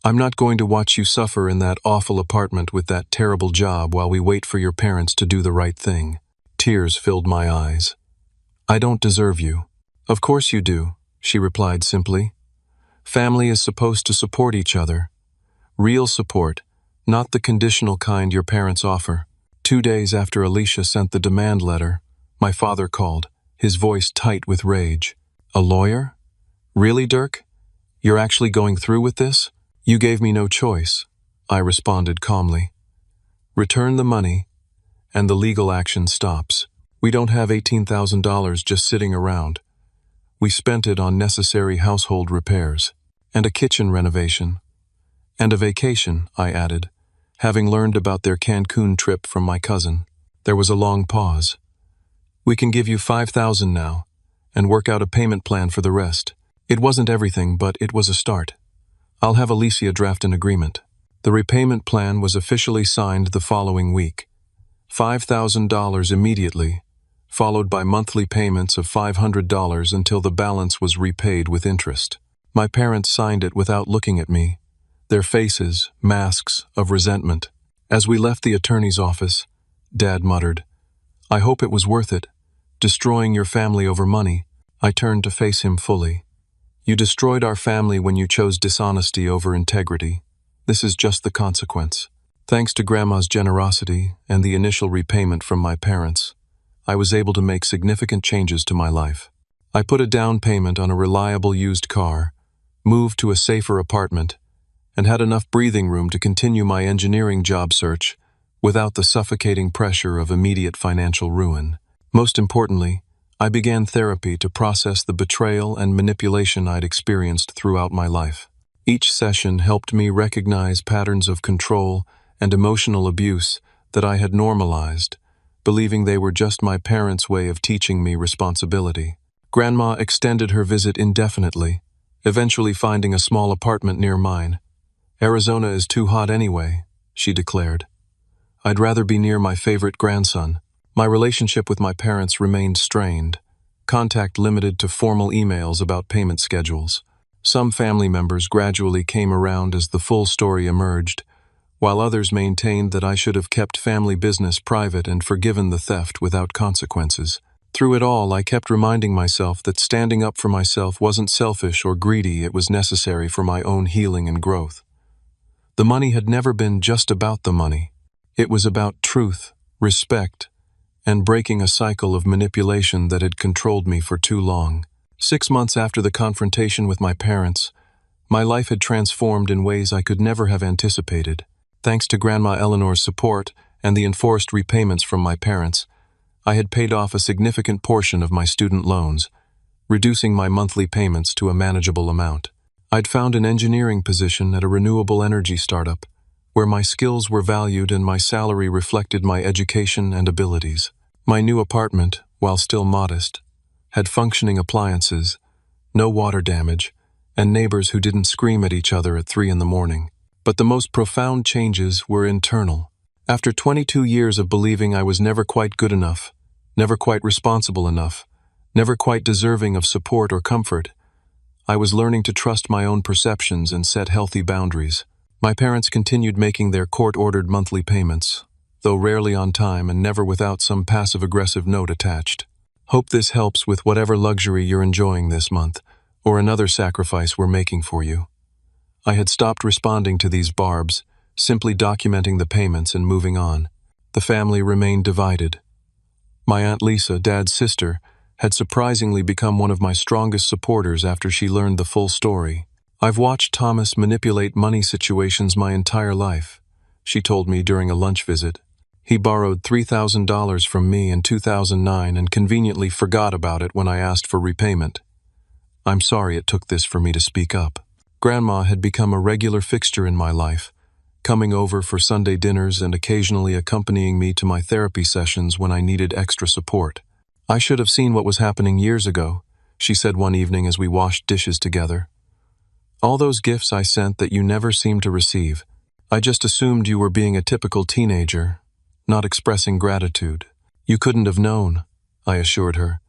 I'm not going to watch you suffer in that awful apartment with that terrible job while we wait for your parents to do the right thing. Tears filled my eyes. I don't deserve you. Of course you do, she replied simply. Family is supposed to support each other. Real support, not the conditional kind your parents offer. 2 days after Alicia sent the demand letter, my father called, his voice tight with rage. A lawyer? Really, Dirk? You're actually going through with this? You gave me no choice, I responded calmly. Return the money, and the legal action stops. We don't have $18,000 just sitting around. We spent it on necessary household repairs, and a kitchen renovation. And a vacation, I added, having learned about their Cancun trip from my cousin. There was a long pause. We can give you $5,000 now, and work out a payment plan for the rest. It wasn't everything, but it was a start. I'll have Alicia draft an agreement. The repayment plan was officially signed the following week. $5,000 immediately, followed by monthly payments of $500 until the balance was repaid with interest. My parents signed it without looking at me, their faces masks of resentment. As we left the attorney's office, Dad muttered, I hope it was worth it, destroying your family over money. I turned to face him fully. You destroyed our family when you chose dishonesty over integrity. This is just the consequence. Thanks to Grandma's generosity and the initial repayment from my parents, I was able to make significant changes to my life. I put a down payment on a reliable used car, moved to a safer apartment, and had enough breathing room to continue my engineering job search without the suffocating pressure of immediate financial ruin. Most importantly, I began therapy to process the betrayal and manipulation I'd experienced throughout my life. Each session helped me recognize patterns of control and emotional abuse that I had normalized, believing they were just my parents' way of teaching me responsibility. Grandma extended her visit indefinitely, eventually finding a small apartment near mine. Arizona is too hot anyway, she declared. I'd rather be near my favorite grandson. My relationship with my parents remained strained, contact limited to formal emails about payment schedules. Some family members gradually came around as the full story emerged, while others maintained that I should have kept family business private and forgiven the theft without consequences. Through it all, I kept reminding myself that standing up for myself wasn't selfish or greedy, it was necessary for my own healing and growth. The money had never been just about the money. It was about truth, respect, and breaking a cycle of manipulation that had controlled me for too long. 6 months after the confrontation with my parents, my life had transformed in ways I could never have anticipated. Thanks to Grandma Eleanor's support and the enforced repayments from my parents, I had paid off a significant portion of my student loans, reducing my monthly payments to a manageable amount. I'd found an engineering position at a renewable energy startup, where my skills were valued and my salary reflected my education and abilities. My new apartment, while still modest, had functioning appliances, no water damage, and neighbors who didn't scream at each other at 3 in the morning. But the most profound changes were internal. After 22 years of believing I was never quite good enough, never quite responsible enough, never quite deserving of support or comfort, I was learning to trust my own perceptions and set healthy boundaries. My parents continued making their court-ordered monthly payments, though rarely on time and never without some passive-aggressive note attached. Hope this helps with whatever luxury you're enjoying this month, or another sacrifice we're making for you. I had stopped responding to these barbs, simply documenting the payments and moving on. The family remained divided. My Aunt Lisa, Dad's sister, had surprisingly become one of my strongest supporters after she learned the full story. I've watched Thomas manipulate money situations my entire life, she told me during a lunch visit. He borrowed $3,000 from me in 2009 and conveniently forgot about it when I asked for repayment. I'm sorry it took this for me to speak up. Grandma had become a regular fixture in my life, coming over for Sunday dinners and occasionally accompanying me to my therapy sessions when I needed extra support. "I should have seen what was happening years ago," she said one evening as we washed dishes together. "All those gifts I sent that you never seemed to receive. I just assumed you were being a typical teenager, not expressing gratitude." "You couldn't have known," I assured her.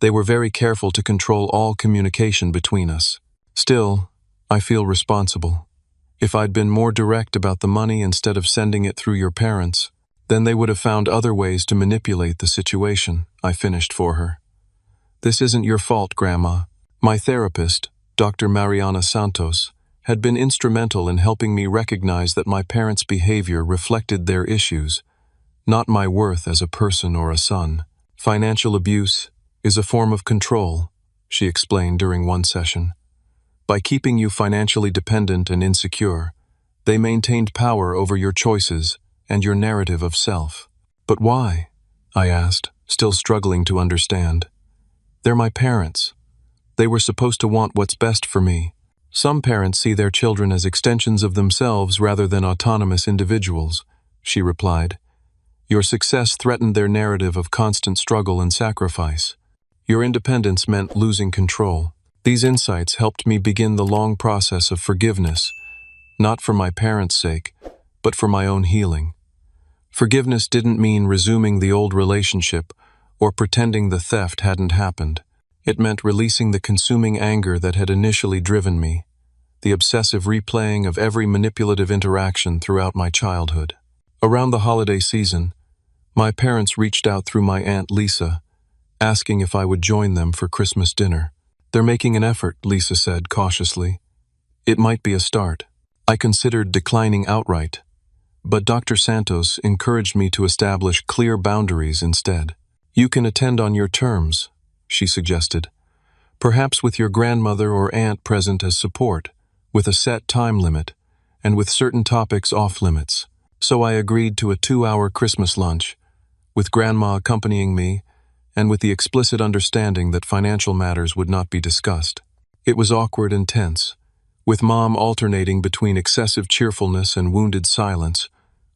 "They were very careful to control all communication between us. Still, I feel responsible. If I'd been more direct about the money instead of sending it through your parents, then they would have found other ways to manipulate the situation," I finished for her. "This isn't your fault, Grandma. My therapist, Dr. Mariana Santos, had been instrumental in helping me recognize that my parents' behavior reflected their issues, not my worth as a person or a son. Financial abuse is a form of control," she explained during one session. "By keeping you financially dependent and insecure, they maintained power over your choices and your narrative of self." "But why?" I asked, still struggling to understand. "They're my parents. They were supposed to want what's best for me. Some parents see their children as extensions of themselves rather than autonomous individuals," she replied. "Your success threatened their narrative of constant struggle and sacrifice. Your independence meant losing control." These insights helped me begin the long process of forgiveness, not for my parents' sake, but for my own healing. Forgiveness didn't mean resuming the old relationship or pretending the theft hadn't happened. It meant releasing the consuming anger that had initially driven me, the obsessive replaying of every manipulative interaction throughout my childhood. Around the holiday season, my parents reached out through my Aunt Lisa, asking if I would join them for Christmas dinner. "They're making an effort," Lisa said cautiously. "It might be a start." I considered declining outright, but Dr. Santos encouraged me to establish clear boundaries instead. "You can attend on your terms," she suggested, "perhaps with your grandmother or aunt present as support, with a set time limit, and with certain topics off-limits." So I agreed to a 2-hour Christmas lunch, with Grandma accompanying me, and with the explicit understanding that financial matters would not be discussed. It was awkward and tense, with Mom alternating between excessive cheerfulness and wounded silence,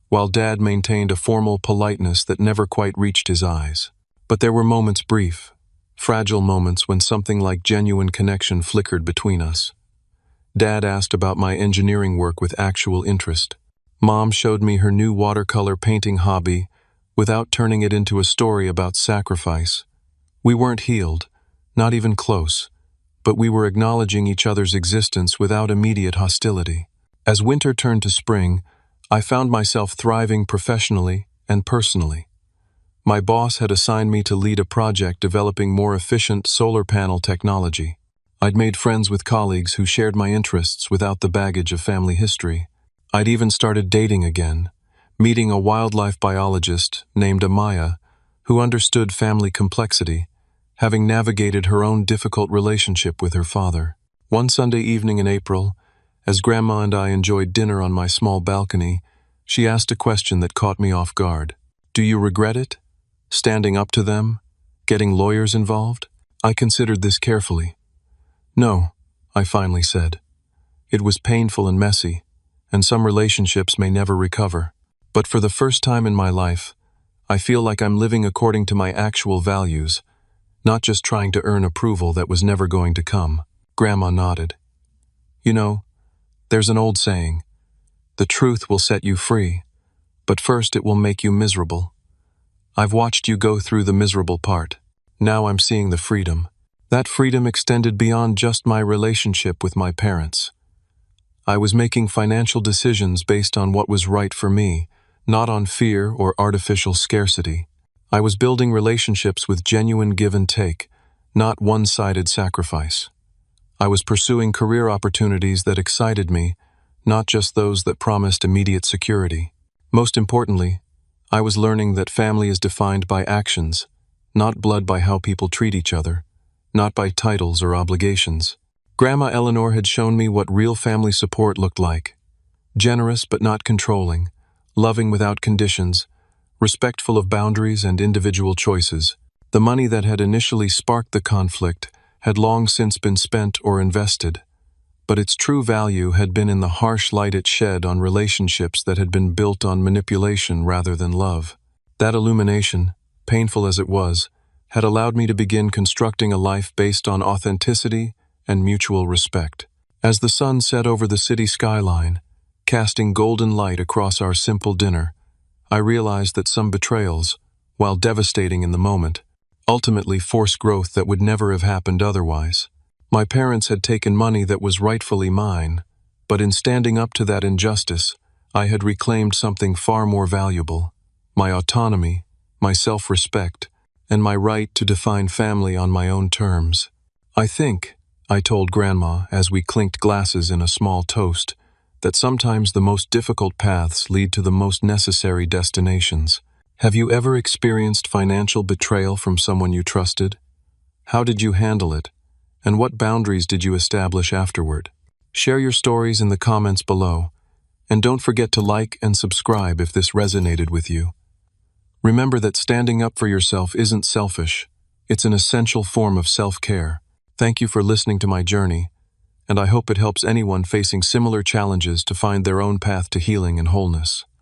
while Dad maintained a formal politeness that never quite reached his eyes. But there were moments brief, fragile moments when something like genuine connection flickered between us. Dad asked about my engineering work with actual interest. Mom showed me her new watercolor painting hobby without turning it into a story about sacrifice. We weren't healed, not even close, but we were acknowledging each other's existence without immediate hostility. As winter turned to spring, I found myself thriving professionally and personally. My boss had assigned me to lead a project developing more efficient solar panel technology. I'd made friends with colleagues who shared my interests without the baggage of family history. I'd even started dating again, meeting a wildlife biologist named Amaya, who understood family complexity, having navigated her own difficult relationship with her father. One Sunday evening in April, as Grandma and I enjoyed dinner on my small balcony, she asked a question that caught me off guard. "Do you regret it? Standing up to them? Getting lawyers involved?" I considered this carefully. "No," I finally said. "It was painful and messy, and some relationships may never recover. But for the first time in my life, I feel like I'm living according to my actual values, not just trying to earn approval that was never going to come." Grandma nodded. "You know, there's an old saying, the truth will set you free, but first it will make you miserable. I've watched you go through the miserable part. Now I'm seeing the freedom. That freedom extended beyond just my relationship with my parents. I was making financial decisions based on what was right for me, not on fear or artificial scarcity. I was building relationships with genuine give and take, not one-sided sacrifice. I was pursuing career opportunities that excited me, not just those that promised immediate security. Most importantly, I was learning that family is defined by actions, not blood by how people treat each other, not by titles or obligations. Grandma Eleanor had shown me what real family support looked like. Generous but not controlling, loving without conditions, respectful of boundaries and individual choices. The money that had initially sparked the conflict had long since been spent or invested, but its true value had been in the harsh light it shed on relationships that had been built on manipulation rather than love. That illumination, painful as it was, had allowed me to begin constructing a life based on authenticity and mutual respect. As the sun set over the city skyline, casting golden light across our simple dinner, I realized that some betrayals, while devastating in the moment, ultimately forced growth that would never have happened otherwise. My parents had taken money that was rightfully mine, but in standing up to that injustice, I had reclaimed something far more valuable: my autonomy, my self-respect, and my right to define family on my own terms. I think, I told Grandma as we clinked glasses in a small toast, that sometimes the most difficult paths lead to the most necessary destinations. Have you ever experienced financial betrayal from someone you trusted? How did you handle it? And what boundaries did you establish afterward? Share your stories in the comments below, and don't forget to like and subscribe if this resonated with you. Remember that standing up for yourself isn't selfish. It's an essential form of self-care. Thank you for listening to my journey, and I hope it helps anyone facing similar challenges to find their own path to healing and wholeness.